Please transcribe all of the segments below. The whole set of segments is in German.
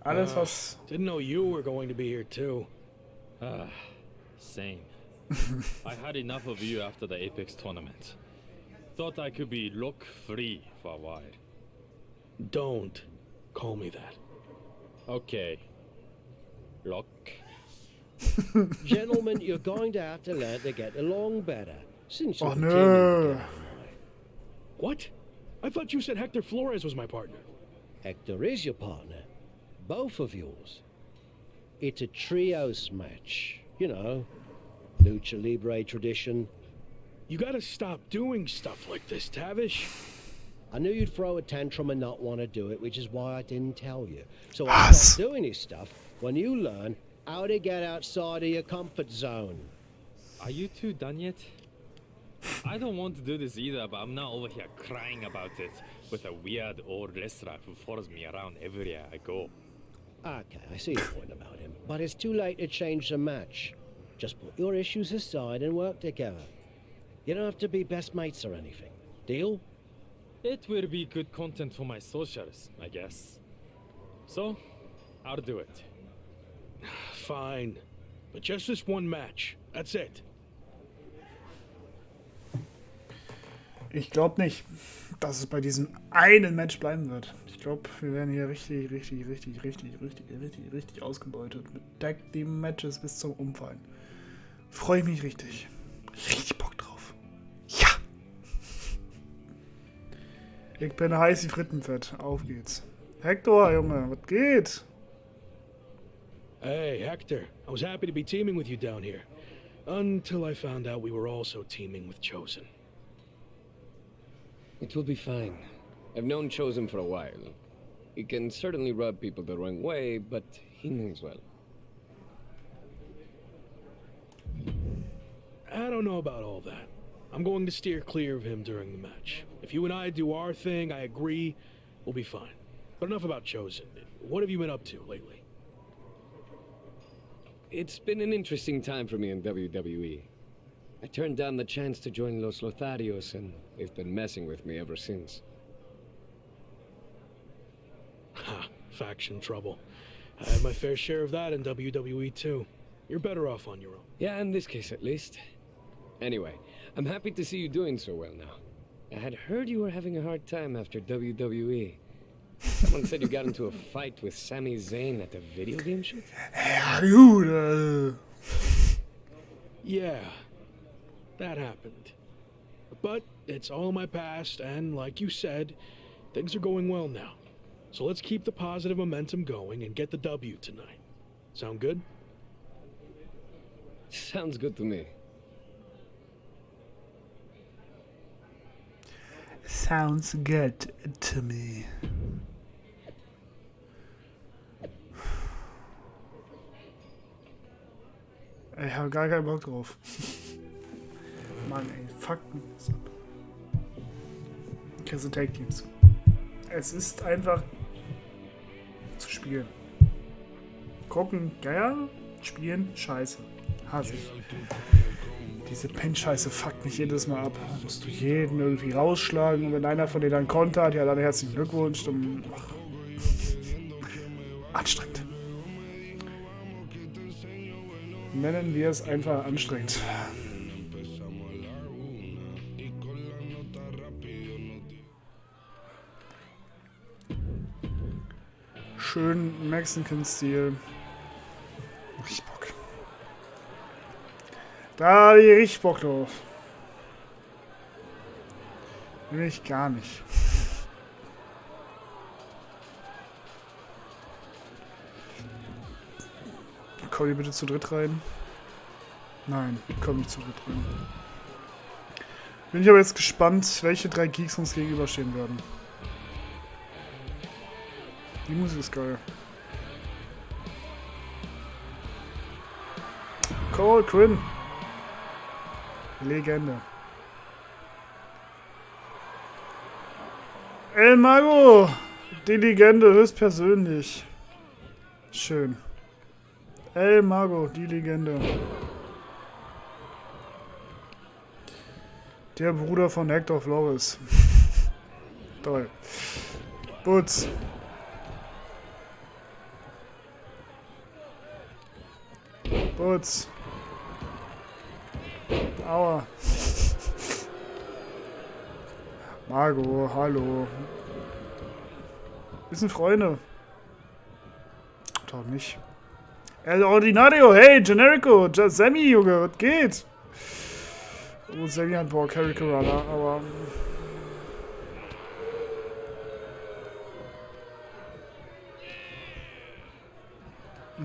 Alles, was... Didn't know you were going to be here too. Same. I had enough of you after the Apex tournament. Thought I could be look-free for a while. Don't call me that. Okay. Lock. Gentlemen, you're going to have to learn to get along better. Since you're Oh, teaming no. together. What? I thought you said Hector Flores was my partner. Hector is your partner. Both of yours. It's a trios match. You know, Lucha Libre tradition. You gotta stop doing stuff like this, Tavish. I knew you'd throw a tantrum and not want to do it, which is why I didn't tell you. So I start doing this stuff when you learn how to get outside of your comfort zone. Are you two done yet? I don't want to do this either, but I'm not over here crying about it with a weird old wrestler who follows me around everywhere I go. Okay, I see your point about him. But it's too late to change the match. Just put your issues aside and work together. You don't have to be best mates or anything. Deal? It will be good content for my socials, I guess. So, I'll do it. Fine. But just this one match. That's it. Ich glaube nicht, dass es bei diesem einen Match bleiben wird. Ich glaube, wir werden hier richtig ausgebeutet. Mit Tag Team Matches bis zum Umfallen. Freue ich mich richtig. Richtig Bock drauf. Ja! Ich bin heiß wie Frittenfett. Auf geht's. Hector, Junge, was geht? Hey, Hector. I was happy to be teaming with you down here. Until I found out we were also teaming with Chosen. It will be fine. I've known Chosen for a while. He can certainly rub people the wrong way, but he means well. I don't know about all that. I'm going to steer clear of him during the match. If you and I do our thing, I agree, we'll be fine. But enough about Chosen. What have you been up to lately? It's been an interesting time for me in WWE. I turned down the chance to join Los Lotharios, and they've been messing with me ever since. Ha, faction trouble. I had my fair share of that in WWE too. You're better off on your own. Yeah, in this case at least. Anyway, I'm happy to see you doing so well now. I had heard you were having a hard time after WWE. Someone said you got into a fight with Sami Zayn at a video game shoot? Ja, gut. Yeah, that happened. But it's all in my past, and like you said, things are going well now. So let's keep the positive momentum going and get the W tonight. Sound good? Sounds good to me. Sounds good to me. Ich habe gar keinen Bock drauf. Mann, ey, fuck me das ab. Okay, so Tag Teams. Es ist einfach zu spielen. Gucken, geil. Spielen, scheiße. Hasse ich. Diese Pin-Scheiße fuckt mich jedes Mal ab. Da musst du jeden irgendwie rausschlagen und wenn einer von denen dann kontert, ja dann herzlichen Glückwunsch. Dann, anstrengend. Nennen wir es einfach anstrengend. Schön Mexican-Stil. Richtig Bock. Da hab ich richtig Bock drauf. Will ich gar nicht. Komm hier bitte zu dritt rein. Nein, komm nicht zu dritt rein. Bin ich aber jetzt gespannt, welche drei Geeks uns gegenüberstehen werden. Die Musik ist geil. Cole Quinn. Legende. El Mago. Die Legende höchstpersönlich. Schön. El Mago, die Legende. Der Bruder von Hector Flores. Toll. Butz. Putz. Aua. Margot, hallo. Wir sind Freunde. Doch nicht. El Ordinario, hey, Generico, Sammy, Junge, was geht? Oh, Sammy hat Bock, Harry Carrara, aber...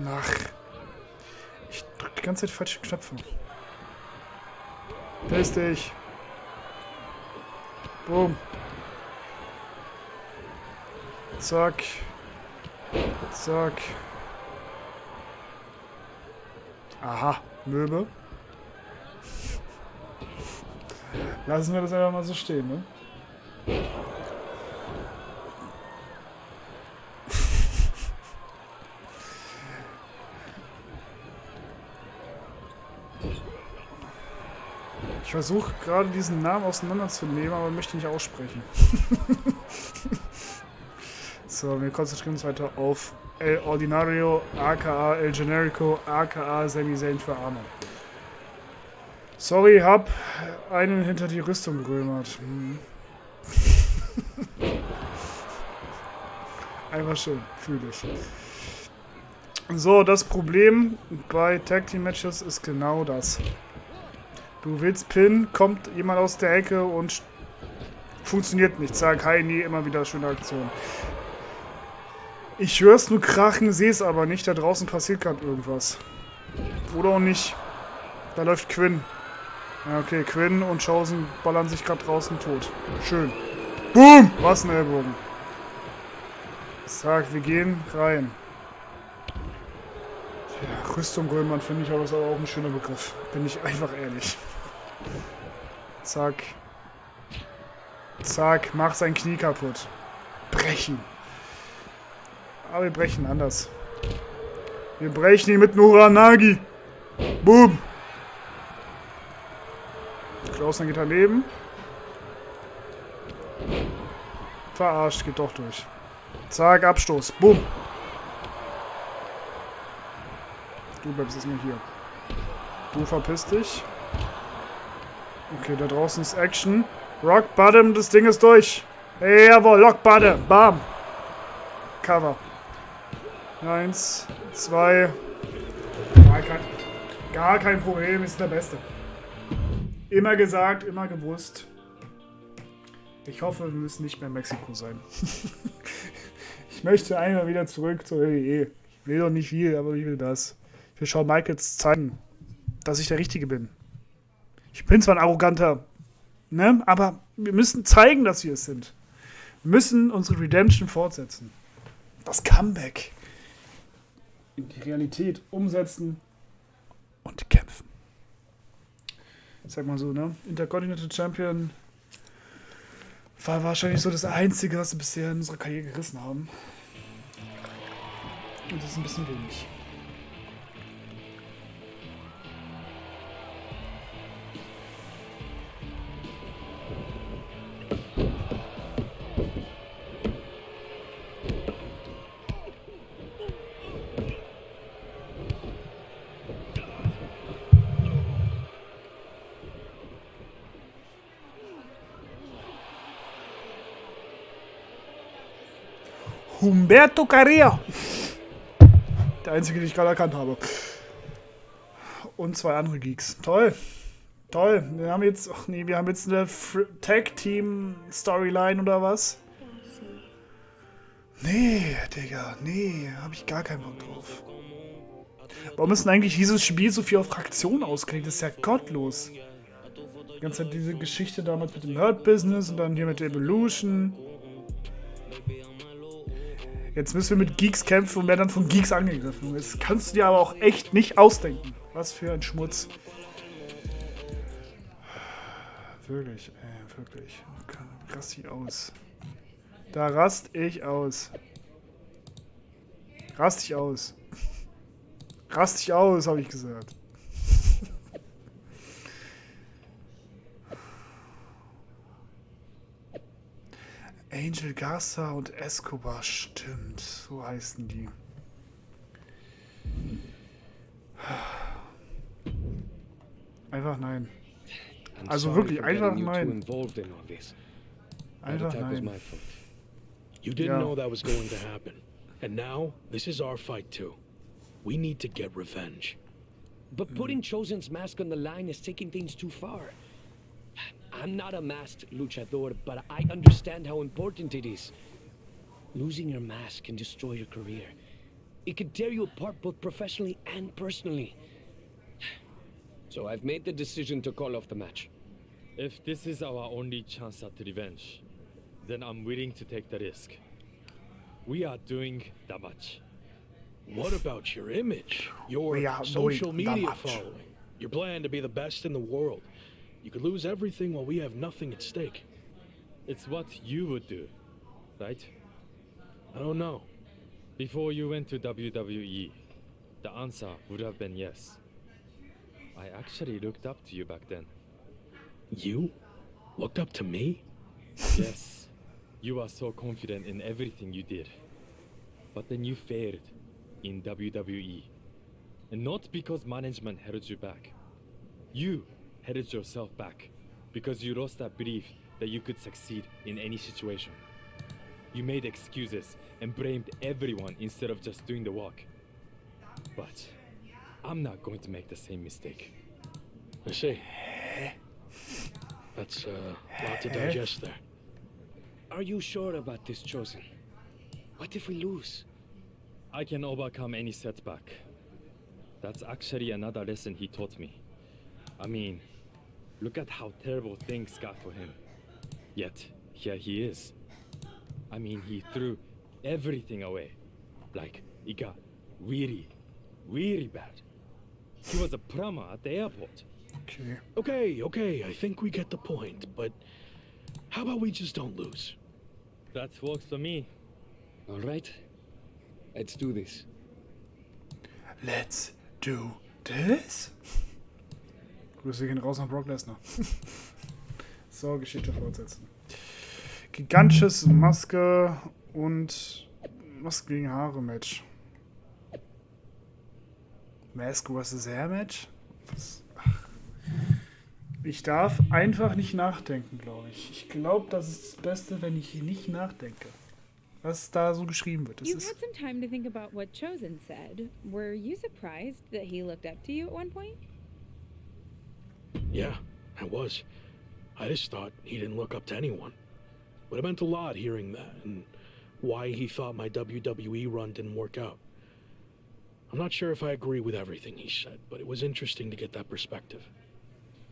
Ach. Ich drück die ganze Zeit falsche Knöpfe. Piss dich. Boom. Zack. Zack. Aha, Möbel. Lassen wir das einfach mal so stehen, ne? Ich versuche gerade diesen Namen auseinanderzunehmen, aber möchte nicht aussprechen. So, wir konzentrieren uns weiter auf El Ordinario, aka El Generico, aka Sami Zayn für Arme. Sorry, hab einen hinter die Rüstung gerömert. Einfach schön, fühle ich. So, das Problem bei Tag Team Matches ist genau das. Du willst pinnen, kommt jemand aus der Ecke und funktioniert nicht. Sag hi, nie, immer wieder schöne Aktion. Ich höre es nur krachen, sehe es aber nicht. Da draußen passiert gerade irgendwas. Oder auch nicht. Da läuft Quinn. Ja, okay, Quinn und Chosen ballern sich gerade draußen tot. Schön. Boom! Was ein Ellbogen. Sag, wir gehen rein. Ja, Rüstung Römern finde ich aber ist auch ein schöner Begriff. Bin ich einfach ehrlich. Zack. Zack, mach sein Knie kaputt. Brechen. Aber wir brechen anders. Wir brechen ihn mit Noranagi. Boom. Klausner geht daneben. Verarscht, geht doch durch. Zack, Abstoß. Boom. Du bleibst jetzt mal hier. Du verpiss dich. Okay, da draußen ist Action. Rock Bottom, das Ding ist durch. Hey, jawohl, Lock Bottom. Bam. Cover. 1, 2. Gar kein Problem, ist der Beste. Immer gesagt, immer gewusst. Ich hoffe, wir müssen nicht mehr in Mexiko sein. Ich möchte einmal wieder zurück zur WWE. Ich will doch nicht viel, aber ich will das. Ich will Shawn Michaels zeigen, dass ich der Richtige bin. Ich bin zwar ein arroganter, ne, aber wir müssen zeigen, dass wir es sind. Wir müssen unsere Redemption fortsetzen. Das Comeback in die Realität umsetzen und kämpfen. Ich sag mal so, ne? Intercontinental Champion war wahrscheinlich so das Einzige, was wir bisher in unserer Karriere gerissen haben. Und das ist ein bisschen wenig. Humberto Carrillo. Der einzige, den ich gerade erkannt habe. Und 2 andere Geeks. Toll. Toll. Wir haben jetzt, wir haben jetzt eine Tag-Team-Storyline oder was? Nee, Digga. Nee, habe ich gar keinen Bock drauf. Warum ist denn eigentlich dieses Spiel so viel auf Fraktionen ausgelegt? Das ist ja gottlos. Die ganze Zeit diese Geschichte damals mit dem Hurt-Business und dann hier mit der Evolution. Jetzt müssen wir mit Geeks kämpfen und werden dann von Geeks angegriffen. Das kannst du dir aber auch echt nicht ausdenken. Was für ein Schmutz. Wirklich, wirklich. Rast ich aus. Da rast ich aus. Rast ich aus. Rast ich aus, habe ich gesagt. Angel Garza und Escobar, stimmt. So heißen die. Einfach nein. I'm Also sorry wirklich, for einfach getting you nein. too involved in all this. That Einfach attack was nein. my fault. You didn't Yeah. know that was going to happen. And now, this is our fight too. We need to get revenge. But putting Chosen's mask on the line is taking things too far. I'm not a masked luchador, but I understand how important it is. Losing your mask can destroy your career. It can tear you apart both professionally and personally. So I've made the decision to call off the match. If this is our only chance at revenge, then I'm willing to take the risk. We are doing the match. What about your image? Your We are social doing the media match. following? Your plan to be the best in the world? You could lose everything while we have nothing at stake. It's what you would do, right? I don't know. Before you went to WWE, the answer would have been yes. I actually looked up to you back then. You? Looked up to me? Yes, you are so confident in everything you did. But then you failed in WWE. And not because management held you back. You held yourself back because you lost that belief that you could succeed in any situation. You made excuses and blamed everyone instead of just doing the work. But I'm not going to make the same mistake. I see. That's a lot to digest there. Are you sure about this, Chosen? What if we lose? I can overcome any setback. That's actually another lesson he taught me. I mean, look at how terrible things got for him. Yet, here he is. I mean, he threw everything away. Like, it got really, really bad. He was a plumber at the airport. Okay. Okay, I think we get the point, but how about we just don't lose? That works for me. All right, let's do this. Let's do this. Grüße gehen raus nach Brock Lesnar. So, Geschichte fortsetzen. Gigantisches Maske und Maske gegen Haare Match. Mask vs. Hair Match? Ich darf einfach nicht nachdenken, glaube ich. Ich glaube, das ist das Beste, wenn ich nicht nachdenke. Was da so geschrieben wird. Das You've ist had some time to think about what Chosen said. Were you surprised that he looked up to you at one point? Yeah, I was. I just thought he didn't look up to anyone. But it meant a lot hearing that, and why he thought my WWE run didn't work out. I'm not sure if I agree with everything he said, but it was interesting to get that perspective.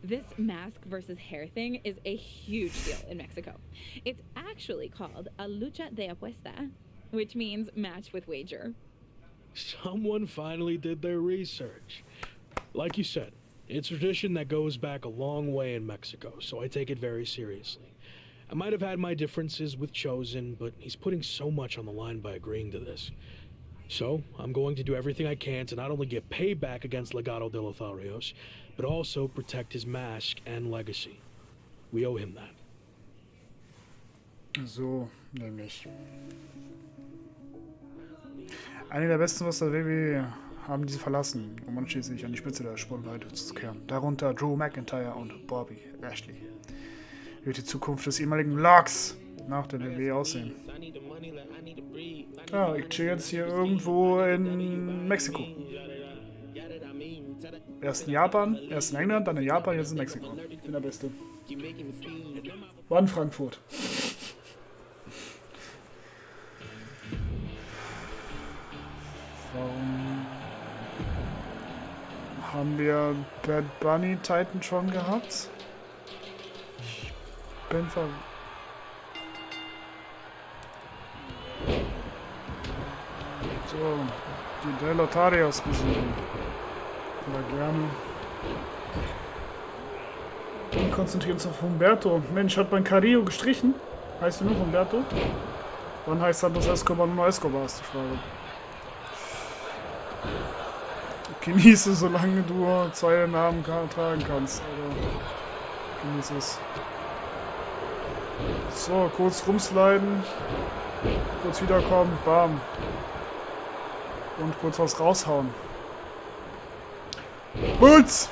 This mask versus hair thing is a huge deal in Mexico. It's actually called a lucha de apuesta, which means match with wager. Someone finally did their research. Like you said, it's a tradition that goes back a long way in Mexico, so I take it very seriously. I might have had my differences with Chosen, but he's putting so much on the line by agreeing to this. So, I'm going to do everything I can to not only get payback against Legado de Lotharios, but also protect his mask and legacy. We owe him that. so, nämlich. Einige der Besten aus der WWE haben diese verlassen, um anschließend an die Spitze der Sportweite zu kehren. Darunter Drew McIntyre und Bobby Lashley. Wie wird die Zukunft des ehemaligen Logs nach der WWE aussehen? Ja, ich chill jetzt hier irgendwo in Mexiko. Erst in Japan, erst in England, dann in Japan, jetzt in Mexiko. Ich bin der Beste. War in Frankfurt. Warum haben wir Bad Bunny Titan schon gehabt? Ich bin ver... So, die Del Lotarios besiegen. Aber gerne. Und konzentrieren uns auf Humberto. Mensch, hat mein Carrillo gestrichen? Heißt du nur Humberto? Wann heißt Santos Escobar nur Escobar, ist die Frage. Genieße, solange du zwei Namen tragen kannst. Also, genieße es. So, kurz rumsliden. Kurz wiederkommen. Bam. Und kurz was raushauen. Boots!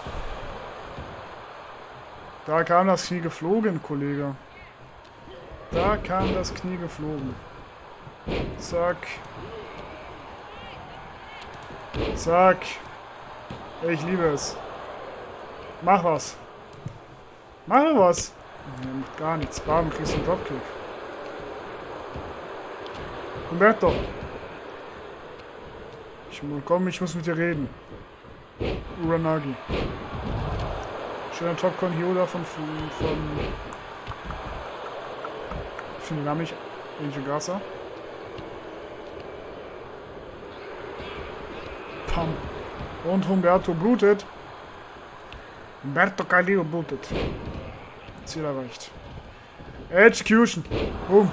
Da kam das Knie geflogen, Kollege. Da kam das Knie geflogen. Zack. Zack. Ich liebe es. Mach was. Mach was. Nee, macht gar nichts. Bam, kriegst du einen Dropkick. Humberto. Komm, ich muss mit dir reden. Uranagi. Schöner Topcon Hyoda von ich finde den Namen nicht. Angel Garza. Pam. Und Humberto blutet. Humberto Carrillo blutet. Ziel erreicht. Execution. Boom.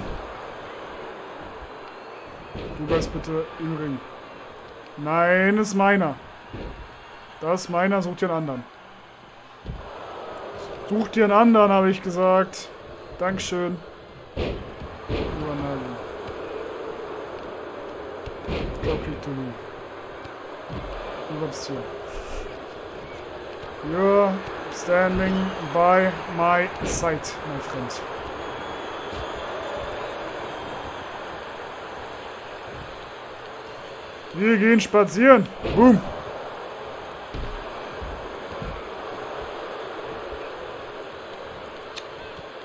Du bleibst bitte im Ring. Nein, ist meiner. Das ist meiner, such dir einen anderen. Such dir einen anderen, habe ich gesagt. Dankeschön. Dropkick to me. Du bleibst hier. You're standing by my side, my friend. Wir gehen spazieren. Boom.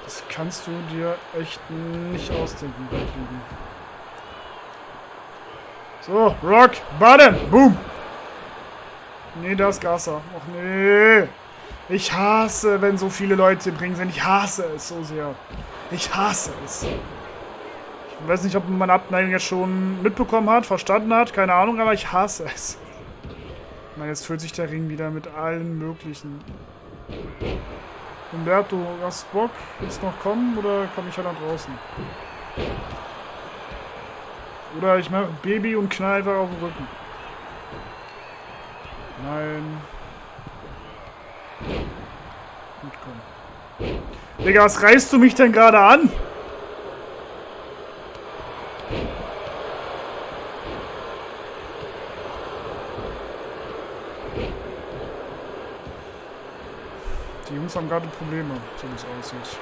Das kannst du dir echt nicht ausdenken, Lieben. So, Rock, Bottom, Boom. Nee, das ist Gasser. Och nee. Ich hasse, wenn so viele Leute im Ring sind. Ich hasse es so sehr. Ich hasse es. Ich weiß nicht, ob man meine Abneigung jetzt schon mitbekommen hat, verstanden hat, keine Ahnung, aber ich hasse es. Ich meine, jetzt füllt sich der Ring wieder mit allen möglichen. Humberto, hast du Bock? Willst du noch kommen oder komme ich ja nach draußen? Oder ich mache Baby und knall einfach auf den Rücken. Nein. Gut, komm. Digga, was reißt du mich denn gerade an? Die Jungs haben gerade Probleme, so wie es aussieht.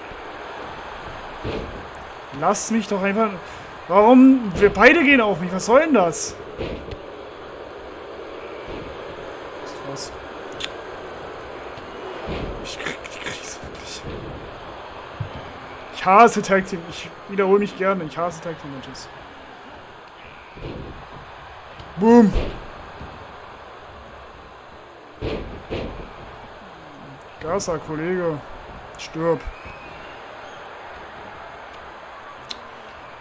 Lass mich doch einfach... Warum? Wir beide gehen auf mich. Was soll denn das? Was? Ich krieg die Krise wirklich. Ich hasse Tag Team. Ich wiederhole mich gerne. Ich hasse Tag Team Matches. Boom. Gasser, Kollege. Stirb.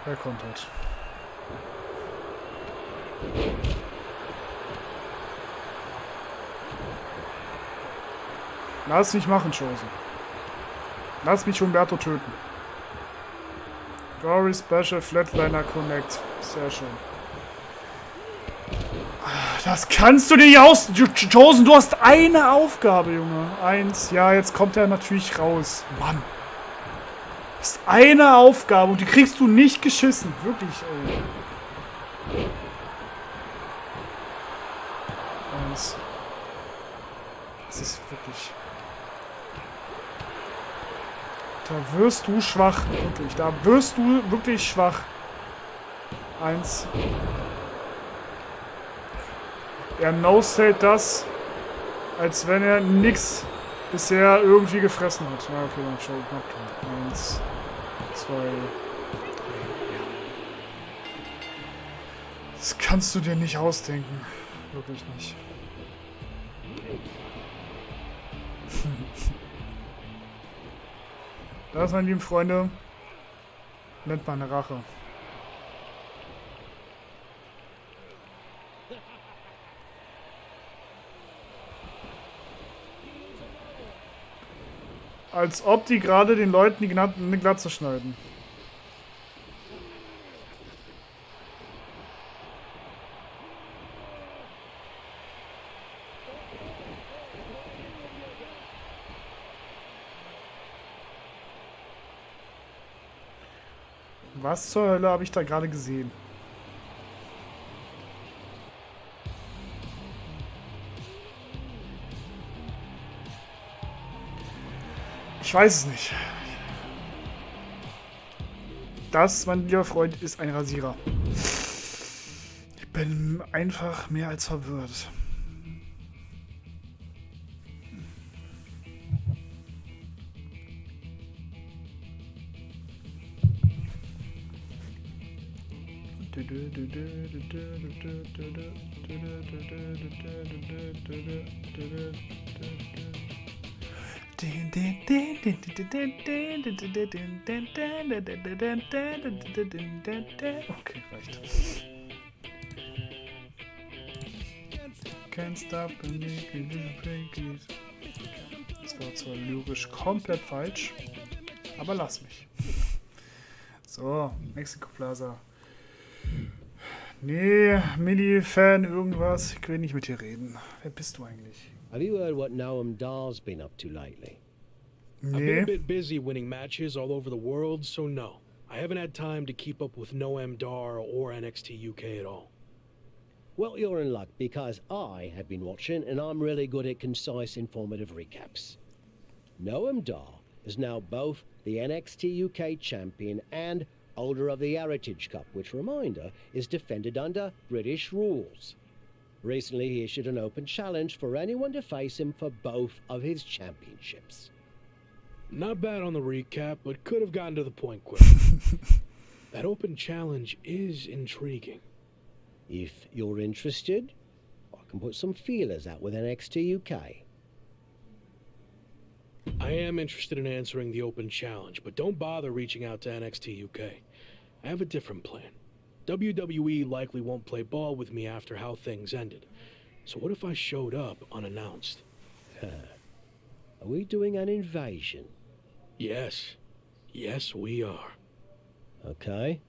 Wer kontert? Lass mich machen, Chose. Lass mich Humberto töten. Gory Special Flatliner Connect. Sehr schön. Das kannst du dir nicht aus... Chosen, du hast eine Aufgabe, Junge. Eins. Ja, jetzt kommt er natürlich raus. Mann. Das ist eine Aufgabe und die kriegst du nicht geschissen. Wirklich, ey. Eins. Das ist wirklich... Da wirst du schwach. Wirklich. Da wirst du wirklich schwach. Eins. Er no-sellt das, als wenn er nix bisher irgendwie gefressen hat. Ja, okay, dann schau ich mal. 1, 2. Das kannst du dir nicht ausdenken. Wirklich nicht. Das, meine lieben Freunde, nennt man eine Rache. Als ob die gerade den Leuten die eine Glatze schneiden. Was zur Hölle habe ich da gerade gesehen? Ich weiß es nicht. Das, mein lieber Freund, ist ein Rasierer. Ich bin einfach mehr als verwirrt. Okay, reicht. Can't stop me. Das war zwar lyrisch komplett falsch, aber lass mich. So, Mexiko Plaza. Nee, Mini-Fan, irgendwas. Ich will nicht mit dir reden. Wer bist du eigentlich? Have you heard what Noam Dar's been up to lately? I've been a Nee. bit busy winning matches all over the world, so no. I haven't had time to keep up with Noam Dar or NXT UK at all. Well, you're in luck because I have been watching and I'm really good at concise, informative recaps. Noam Dar is now both the NXT UK champion and holder of the Heritage Cup, which, reminder, is defended under British rules. Recently, he issued an open challenge for anyone to face him for both of his championships. Not bad on the recap, but could have gotten to the point quicker. That open challenge is intriguing. If you're interested, I can put some feelers out with NXT UK. I am interested in answering the open challenge, but don't bother reaching out to NXT UK. I have a different plan. WWE likely won't play ball with me after how things ended. So what if I showed up unannounced? Are we doing an invasion? Yes. Yes, we are. Okay.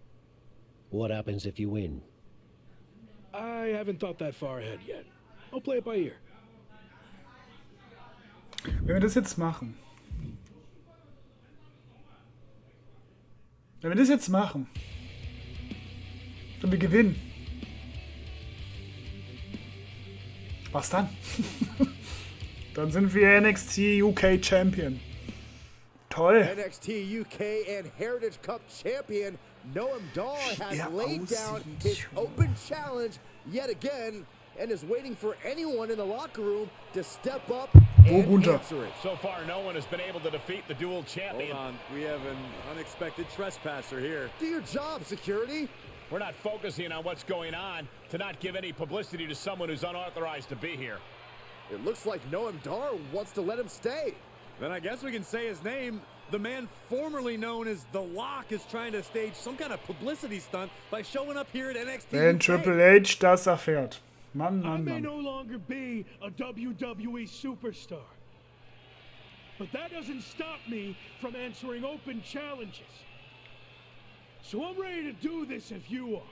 What happens if you win? I haven't thought that far ahead yet. I'll play it by ear. Wenn wir das jetzt machen. Wenn wir das jetzt machen. Und wir gewinnen. Was dann? Dann sind wir NXT UK Champion. Toll. NXT UK and Heritage Cup champion Noam Dar has laid down his open challenge yet again and is waiting for anyone in the locker room to step up and answer it. So far, no one has been able to defeat the dual champion. Hold on, we have an unexpected trespasser here. Do your job, security. We're not focusing on what's going on to not give any publicity to someone who's unauthorized to be here. It looks like Noam Dar wants to let him stay. Then I guess we can say his name. The man formerly known as The Lock is trying to stage some kind of publicity stunt by showing up here at NXT Wenn UK. Triple H das erfährt. Mann, I Mann, may Mann. no longer be a WWE superstar, but that doesn't stop me from answering open challenges. So I'm ready to do this if you are.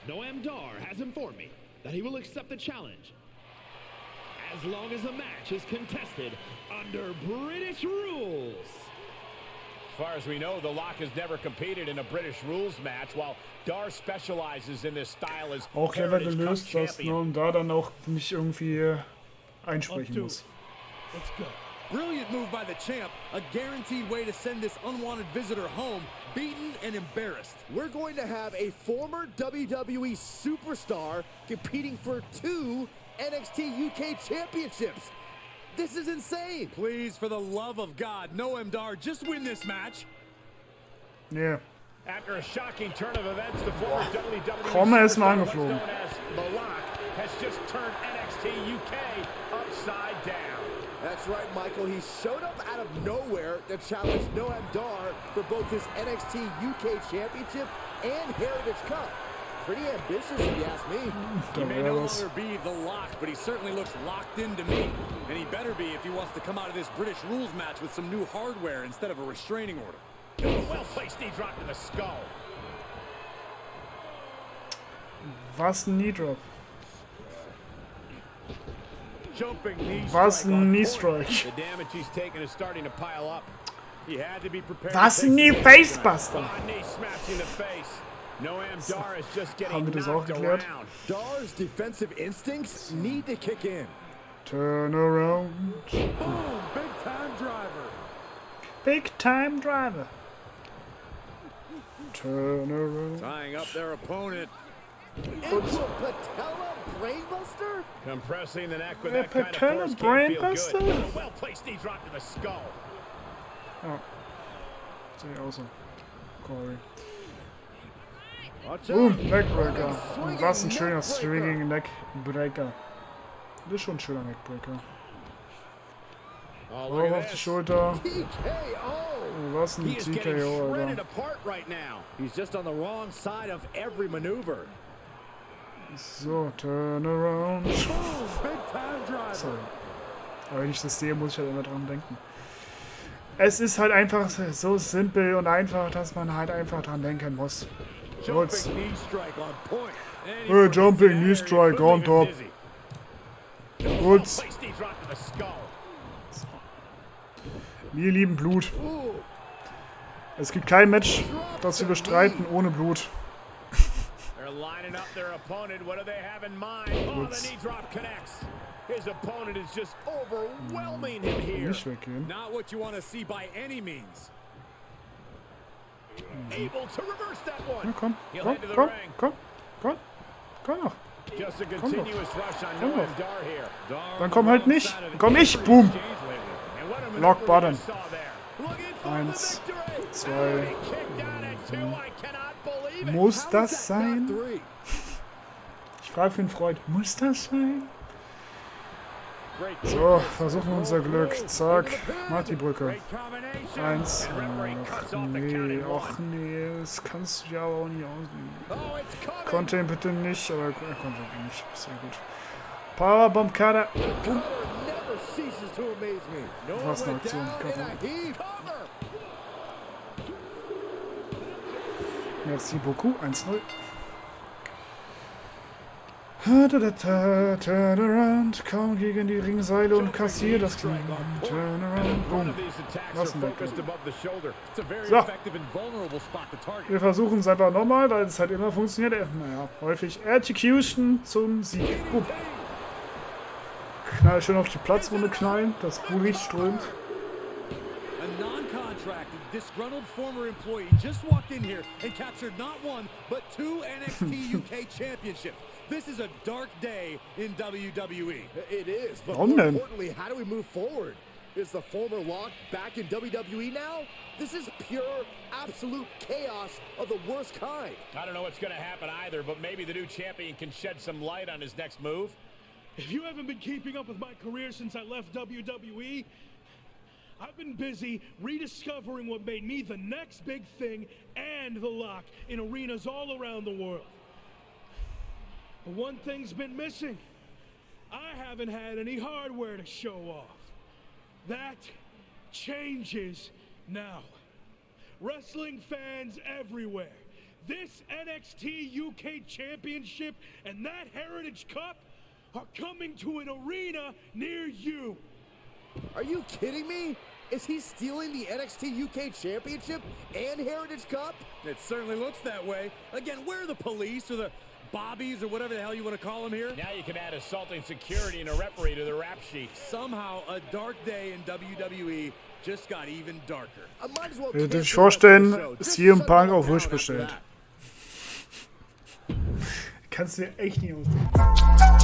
Noam Dar has informed me that he will accept the challenge as long as the match is contested under British rules. As far as we know, The Lock has never competed in a British rules match, while Dar specializes in this style as Auch clever Heritage Cup gelöst, dass champion. Noam da dann auch nicht irgendwie einsprechen muss. Let's go. Brilliant move by the champ, a guaranteed way to send this unwanted visitor home, beaten and embarrassed. We're going to have a former WWE superstar competing for 2 NXT UK championships. This is insane. Please, for the love of God, Noam Dar, just win this match. Yeah. After a shocking turn of events, the former WWE Komm, er ist mal superstar, what's angeflogen. known as The Lock, has just turned NXT UK upside down. That's right, Michael. He showed up out of nowhere to challenge Noam Dar for both his NXT UK Championship and Heritage Cup. Pretty ambitious, if you ask me. He may no longer be The Lock, but he certainly looks locked into me. And he better be if he wants to come out of this British rules match with some new hardware instead of a restraining order. A well-placed knee drop to the skull. Was ein Knee Drop. Jumping knee Was strike ein on Knee point. Strike. The damage he's taken is starting to pile up. He had to be prepared. Was to ein take Knee some damage Facebuster. tonight. Knee smash in the face. So, haben wir das auch geklärt? Dar's defensive instincts need to kick in. Turn around. Boom! Big time driver. Big time driver. Turn around. Tying up their opponent. Into a patella brainbuster? Compressing the neck with A that kind of patella force can't feel brainbuster? good. A well-placed knee drop to the skull. Ja. Sehe auch so. Corey. Watch Boom, out. Neckbreaker. Swinging Und was ein schöner neckbreaker. Swinging Neckbreaker. Das ist schon ein schöner Neckbreaker. Oh, Oh, look auf at die this. Schulter. TKO. Was ein He is getting TKO, shredded Alter. apart right now. He's just on the wrong side of every maneuver. So, turn around. Big time driver. Sorry. Aber wenn ich das sehe, muss ich halt immer dran denken. Es ist halt einfach so simpel und einfach, dass man halt einfach dran denken muss. Kurz. Jumping knee strike on point. And he Jumping forgets knee the strike area. on top. Busy. Kurz. Placed knee drop to the skull. Wir lieben Blut. Es gibt kein Match, das wir bestreiten ohne Blut. They're lining up their opponent. What do they have in mind? Oh, the knee drop connects. His opponent is just overwhelming him here. Nicht weggehen. Not what you want to see by any means. Able to reverse that Na one. komm, He'll komm, head to the komm, ring. komm, komm. Komm noch. Just a doch. continuous rush on Komm Noah doch. Dar here. Dann komm halt nicht. Dann komm ich. Boom. And what a maneuver Lock we button. just saw there. Looking for the 1, victory. 2. Already kicked out at 2. I cannot believe it. Muss How das is that not sein? 3? Ich frage für den Freund. Muss das sein? Great So, versuchen unser Glück. Zack. Mach die Brücke. great combination. 1. And referee cuts Ach off the nee, counting ach one. nee. Das kannst du ja auch nicht ausnehmen. Oh, it's coming. Konnte ihn bitte nicht, aber er konnte ihn nicht. Sehr gut. Powerbomb Kader. Never ceases to amaze me. No Was eine went Aktion. down in a heap. Merci beaucoup. 1-0. Turn around, kaum gegen die Ringseile und kassier das Knie. Turn around, One boom. of these attacks Was are ein focused Backdoor. above the shoulder. It's a very So. effective and vulnerable spot to target. Wir versuchen es einfach nochmal, weil es halt immer funktioniert. Naja, häufig Execution zum Sieg. Boom. Knall schön auf die Platzwunde knallen, dass Blut strömt. A non-contracted, disgruntled former employee just walked in here and captured not one, but 2 NXT UK championships. This is a dark day in WWE. It is, but Warum more denn? importantly, how do we move forward? Is the former Lock back in WWE now? This is pure, absolute chaos of the worst kind. I don't know what's going to happen either, but maybe the new champion can shed some light on his next move. If you haven't been keeping up with my career since I left WWE, I've been busy rediscovering what made me the next big thing and the Lock in arenas all around the world. But one thing's been missing. I haven't had any hardware to show off. That changes now. Wrestling fans everywhere, this NXT UK Championship and that Heritage Cup are coming to an arena near you. Are you kidding me? Is he stealing the NXT UK Championship and Heritage Cup? It certainly looks that way. Again, where are the police or the bobbies or whatever the hell you want to call them here? Now you can add assaulting security and a referee to the rap sheet. Somehow, a dark day in WWE just got even darker. I might as well Könnt ihr euch cancel vorstellen, the show. Just CM shut Punk it auf down Wish after bestellt. that. Kannst du dir echt nicht ausdenken.